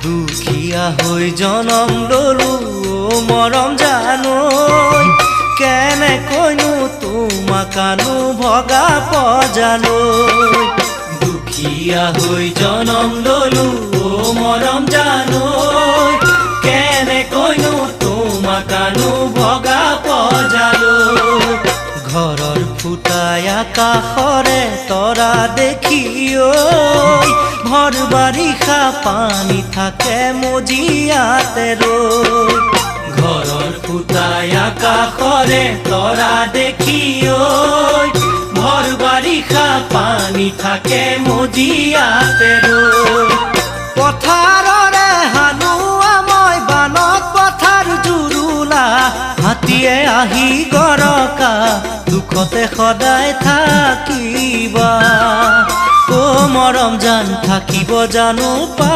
দুখীয়া হৈ জনম ললো মৰম জানৈ কেনেকৈনো তোমাকানো ভগা পজানৈ দুখীয়া হৈ জনম ললো মৰম জানৈ কেনেকৈনো তোমাকানো ভগা পজানৈ ঘৰৰ ফুটাই আকাশৰে তৰা দেখি ভৰ বাৰিষা পানী থাকে মজিয়াতে ৰৈ ঘৰৰ ফুটাই আকাশৰে তৰা দেখি ভৰ বাৰিষা পানী থাকে মজিয়াতে ৰৈ পথাৰৰে হালোৱা মই বানত পথাৰ জুৰুলা হাতীয়ে আহি গৰকা দুখতে সদায় থাকিবা মৰম জান থাকিব জানো পা